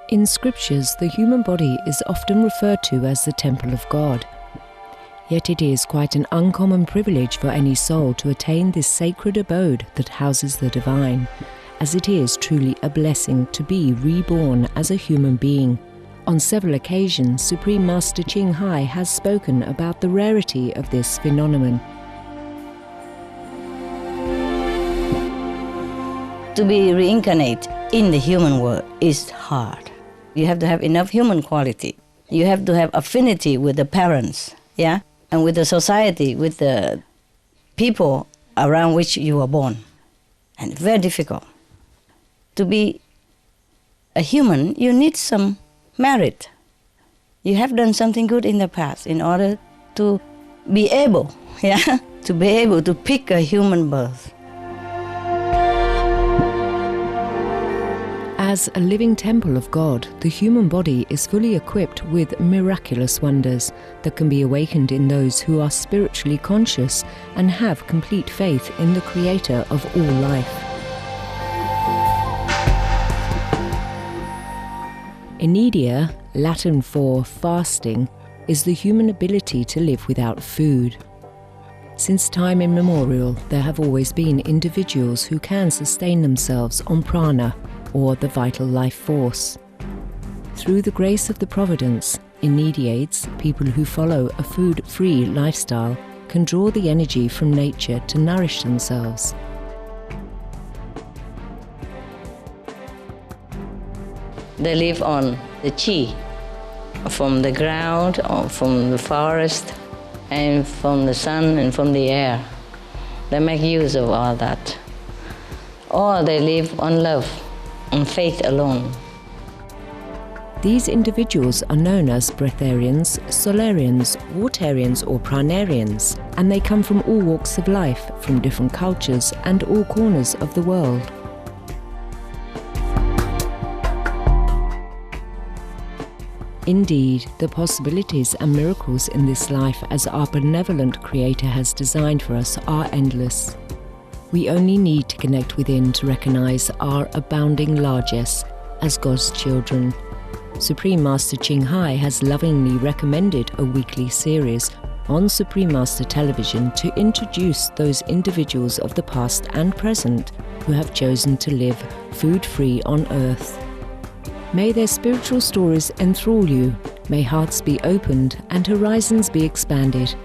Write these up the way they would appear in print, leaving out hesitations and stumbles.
In scriptures, the human body is often referred to as the temple of God. Yet it is quite an uncommon privilege for any soul to attain this sacred abode that houses the divine, as it is truly a blessing to be reborn as a human being. On several occasions, Supreme Master Ching Hai has spoken about the rarity of this phenomenon. To be reincarnated in the human world is hard. You have to have enough human quality. You have to have affinity with the parents, yeah? And with the society, with the people around which you were born. And very difficult. To be a human, you need some merit. You have done something good in the past in order to be able, yeah? To be able to pick a human birth. As a living temple of God, the human body is fully equipped with miraculous wonders that can be awakened in those who are spiritually conscious and have complete faith in the Creator of all life. Inedia, Latin for fasting, is the human ability to live without food. Since time immemorial, there have always been individuals who can sustain themselves on prana, or the vital life force. Through the grace of the Providence, Inediates, people who follow a food-free lifestyle, can draw the energy from nature to nourish themselves. They live on the chi, from the ground, or from the forest, and from the sun and from the air. They make use of all that. Or they live on love, on faith alone. These individuals are known as breatharians, solarians, watarians or pranarians, and they come from all walks of life, from different cultures and all corners of the world. Indeed, the possibilities and miracles in this life as our benevolent Creator has designed for us are endless. We only need to connect within to recognize our abounding largesse as God's children. Supreme Master Ching Hai has lovingly recommended a weekly series on Supreme Master Television to introduce those individuals of the past and present who have chosen to live food-free on earth. May their spiritual stories enthrall you, may hearts be opened and horizons be expanded.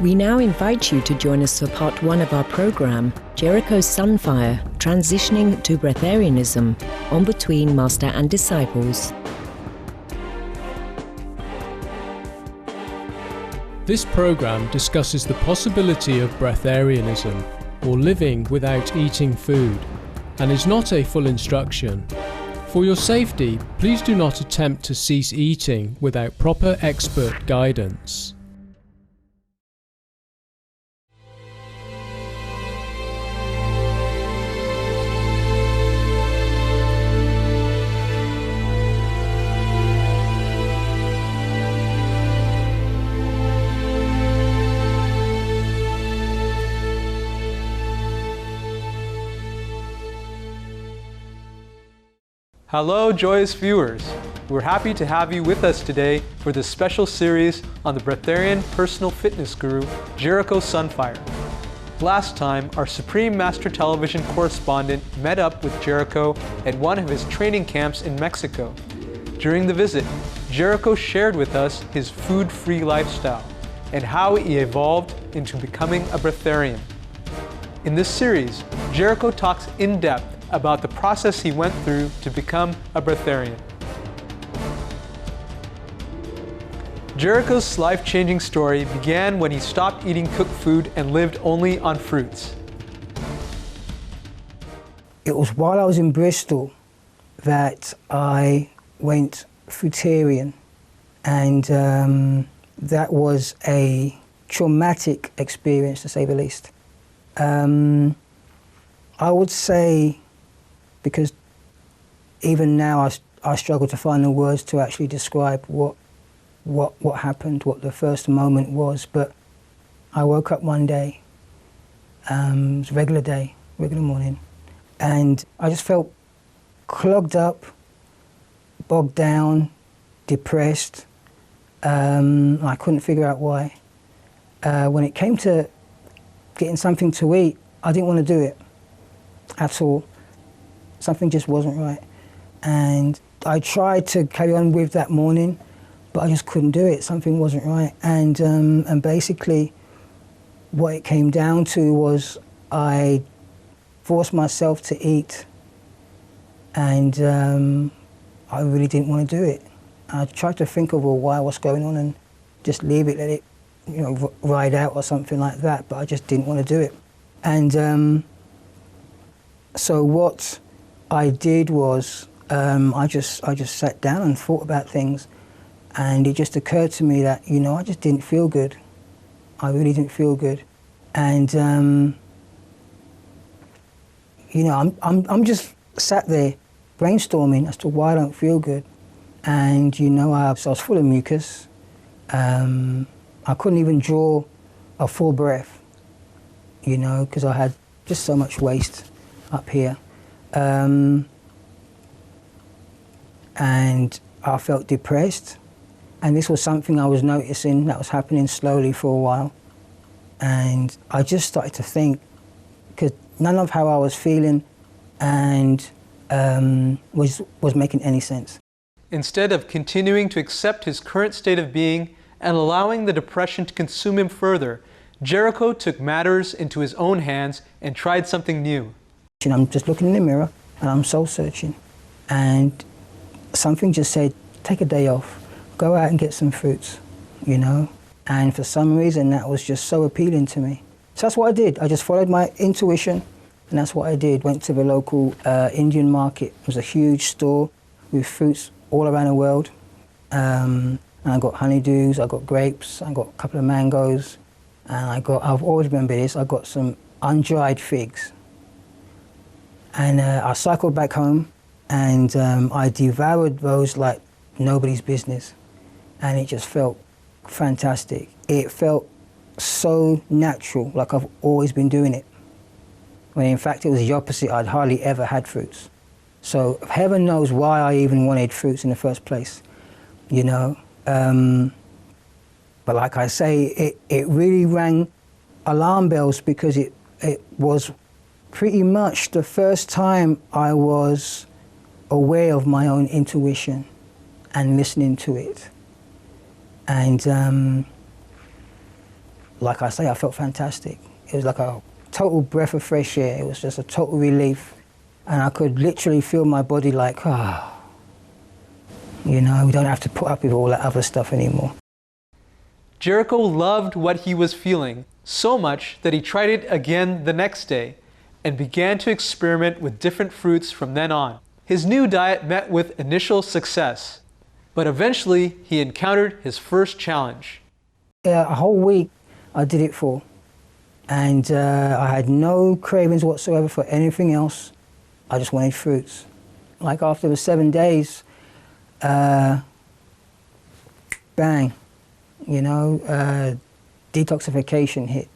We now invite you to join us for part 1 of our program, Jericho's Sunfire, Transitioning to Breatharianism, on Between Master and Disciples. This program discusses the possibility of breatharianism, or living without eating food, and is not a full instruction. For your safety, please do not attempt to cease eating without proper expert guidance. Hello, joyous viewers. We're happy to have you with us today for this special series on the Breatharian personal fitness guru, Jericho Sunfire. Last time, our Supreme Master Television correspondent met up with Jericho at one of his training camps in Mexico. During the visit, Jericho shared with us his food-free lifestyle and how he evolved into becoming a breatharian. In this series, Jericho talks in depth about the process he went through to become a breatharian. Jericho's life-changing story began when he stopped eating cooked food and lived only on fruits. It was while I was in Bristol that I went fruitarian, and that was a traumatic experience, to say the least. I would say, because even now I struggle to find the words to actually describe what happened, what the first moment was, but I woke up one day, it was a regular day, regular morning. And I just felt clogged up, bogged down, depressed. I couldn't figure out why. When it came to getting something to eat, I didn't want to do it at all. Something just wasn't right. And I tried to carry on with that morning, but I just couldn't do it. Something wasn't right. And basically, what it came down to was I forced myself to eat, and I really didn't want to do it. I tried to think of why, what's going on, and just leave it, let it, ride out or something like that. But I just didn't want to do it. And so what I did was I just sat down and thought about things, and it just occurred to me that I just didn't feel good. I really didn't feel good, and I'm just sat there brainstorming as to why I don't feel good, and I was full of mucus. I couldn't even draw a full breath, because I had just so much waste up here. And I felt depressed, and this was something I was noticing that was happening slowly for a while. And I just started to think, because none of how I was feeling and was making any sense. Instead of continuing to accept his current state of being and allowing the depression to consume him further, Jericho took matters into his own hands and tried something new. I'm just looking in the mirror and I'm soul searching, and something just said, take a day off, go out and get some fruits, and for some reason that was just so appealing to me. So that's what I did. I just followed my intuition, and that's what I did. Went to the local Indian market. It was a huge store with fruits all around the world. And I got honeydews, I got grapes, I got a couple of mangoes, and I've always remembered this, I got some undried figs. And I cycled back home, and I devoured those like nobody's business. And it just felt fantastic. It felt so natural, like I've always been doing it. When in fact it was the opposite, I'd hardly ever had fruits. So heaven knows why I even wanted fruits in the first place, But like I say, it really rang alarm bells, because it was pretty much the first time I was aware of my own intuition and listening to it. And like I say, I felt fantastic. It was like a total breath of fresh air. It was just a total relief. And I could literally feel my body like, we don't have to put up with all that other stuff anymore. Jericho loved what he was feeling so much that he tried it again the next day and began to experiment with different fruits from then on. His new diet met with initial success, but eventually he encountered his first challenge. A whole week I did it for, and I had no cravings whatsoever for anything else. I just wanted fruits. Like after the 7 days, bang, detoxification hit.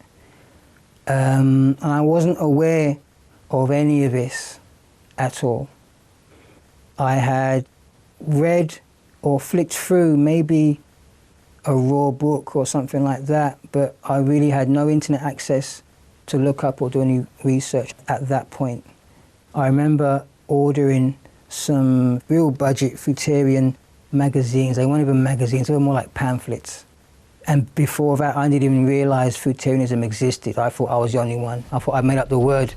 And I wasn't aware of any of this at all. I had read or flicked through maybe a raw book or something like that, but I really had no internet access to look up or do any research at that point. I remember ordering some real budget fruitarian magazines. They weren't even magazines, they were more like pamphlets. And before that, I didn't even realize fruitarianism existed. I thought I was the only one. I thought I made up the word,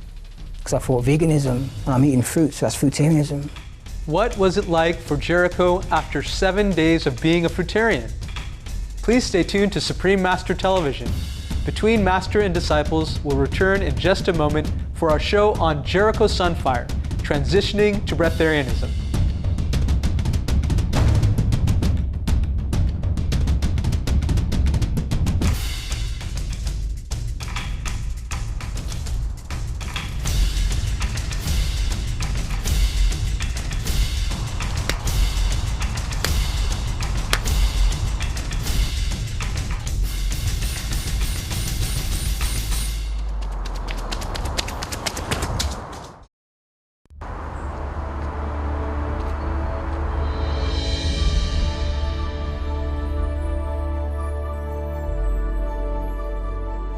because I thought veganism, I'm eating fruits, so that's fruitarianism. What was it like for Jericho after 7 days of being a fruitarian? Please stay tuned to Supreme Master Television. Between Master and Disciples will return in just a moment for our show on Jericho Sunfire, transitioning to breatharianism.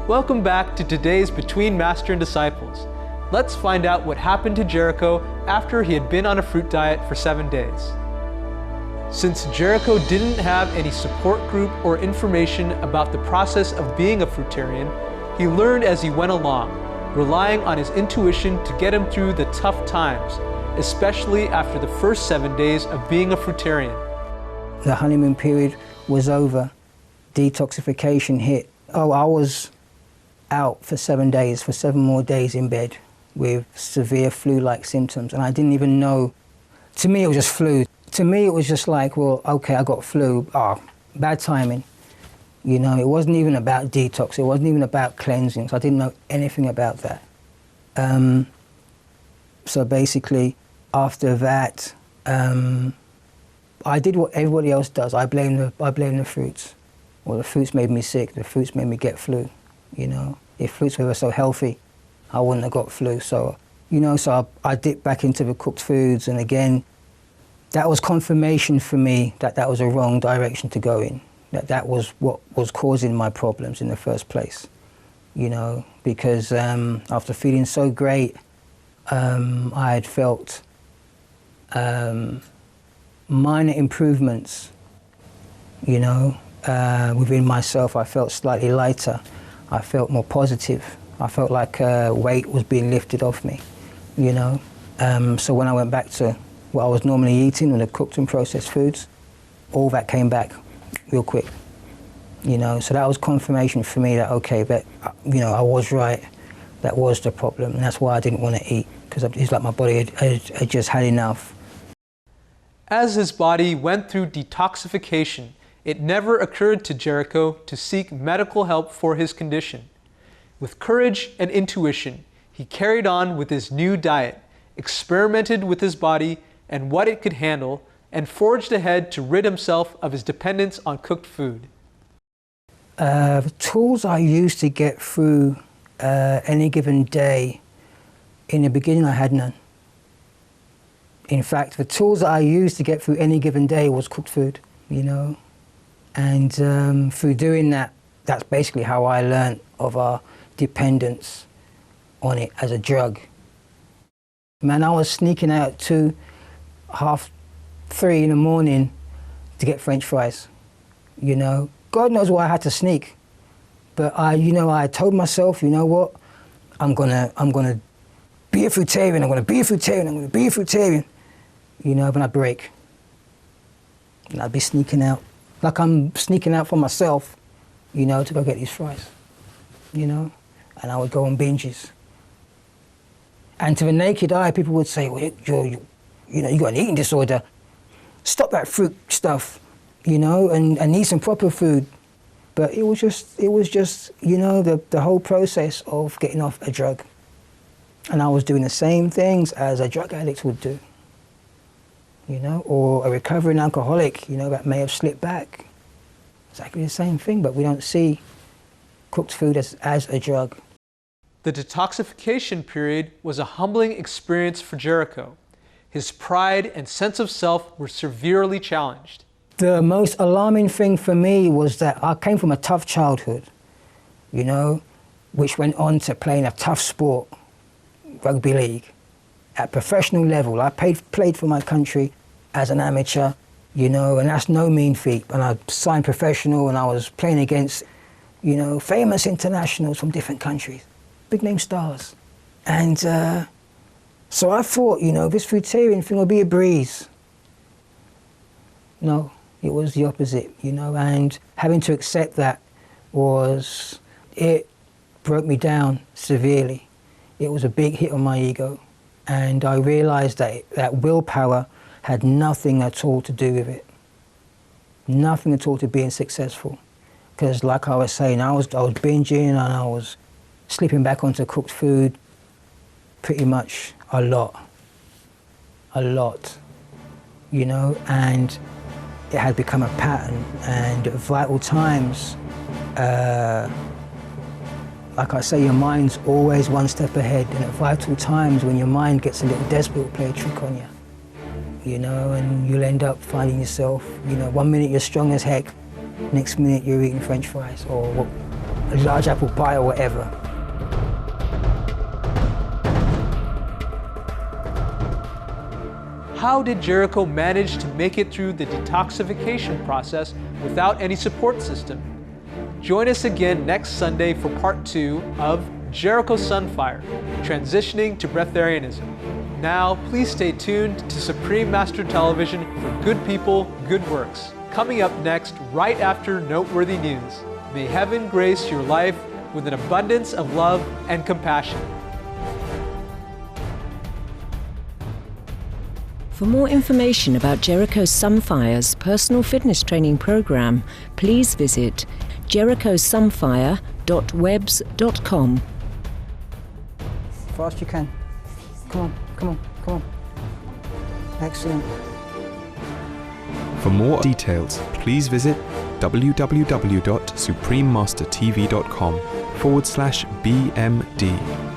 Welcome back to today's Between Master and Disciples. Let's find out what happened to Jericho after he had been on a fruit diet for 7 days. Since Jericho didn't have any support group or information about the process of being a fruitarian, he learned as he went along, relying on his intuition to get him through the tough times, especially after the first 7 days of being a fruitarian. The honeymoon period was over. Detoxification hit. Oh, I was out for 7 days, for 7 more days in bed with severe flu-like symptoms, and I didn't even know. To me, it was just flu. To me, it was just like, well, okay, I got flu. Oh, bad timing. You know, it wasn't even about detox. It wasn't even about cleansing. So I didn't know anything about that. So basically, after that, I did what everybody else does. I blame the fruits. Well, the fruits made me sick. The fruits made me get flu. You know, if fruits were so healthy, I wouldn't have got flu. So, you know, so I dipped back into the cooked foods, and again, that was confirmation for me that that was a wrong direction to go in. That was what was causing my problems in the first place. You know, because after feeling so great, I had felt minor improvements, you know, within myself. I felt slightly lighter. I felt more positive. I felt like weight was being lifted off me, you know. So when I went back to what I was normally eating, the cooked and processed foods, all that came back real quick, you know. So that was confirmation for me that, okay, that, you know, I was right. That was the problem, and that's why I didn't want to eat, because it's like my body had just had enough. As his body went through detoxification, it never occurred to Jericho to seek medical help for his condition. With courage and intuition, he carried on with his new diet, experimented with his body and what it could handle, and forged ahead to rid himself of his dependence on cooked food. The tools I used to get through any given day, in the beginning I had none. In fact, the tools that I used to get through any given day was cooked food, you know. And through doing that, that's basically how I learned of our dependence on it as a drug. Man, I was sneaking out at 2, 3 in the morning to get French fries, you know. God knows why I had to sneak. But I told myself, you know what, I'm gonna be a fruitarian, I'm gonna be a fruitarian, I'm gonna be a fruitarian. You know, when I break. And I'd be sneaking out, like I'm sneaking out for myself, you know, to go get these fries, you know. And I would go on binges. And to the naked eye, people would say, well, you got an eating disorder. Stop that fruit stuff, you know, and eat some proper food. But it was just, you know, the whole process of getting off a drug. And I was doing the same things as a drug addict would do, you know, or a recovering alcoholic, you know, that may have slipped back. Exactly the same thing, but we don't see cooked food as a drug. The detoxification period was a humbling experience for Jericho. His pride and sense of self were severely challenged. The most alarming thing for me was that I came from a tough childhood, you know, which went on to playing a tough sport, rugby league, at professional level. I played for my country as an amateur, you know, and that's no mean feat. And I signed professional, and I was playing against, you know, famous internationals from different countries, big name stars. And so I thought, you know, this fruitarian thing will be a breeze. No, it was the opposite, you know, and having to accept that it broke me down severely. It was a big hit on my ego, and I realized that willpower had nothing at all to do with it. Nothing at all to being successful. Because like I was saying, I was binging, and I was slipping back onto cooked food pretty much a lot, you know, and it had become a pattern. And at vital times, like I say, your mind's always one step ahead, and at vital times when your mind gets a little desperate, it'll play a trick on you, you know, and you'll end up finding yourself, you know, one minute you're strong as heck, next minute you're eating French fries or a large apple pie or whatever. How did Jericho manage to make it through the detoxification process without any support system? Join us again next Sunday for part 2 of Jericho Sunfire, Transitioning to Breatharianism. Now, please stay tuned to Supreme Master Television for Good People, Good Works. Coming up next, right after Noteworthy News. May heaven grace your life with an abundance of love and compassion. For more information about Jericho Sunfire's personal fitness training program, please visit jerichosunfire.webs.com. Fast you can. Come on, come on, come on. Excellent. For more details, please visit www.suprememastertv.com/BMD.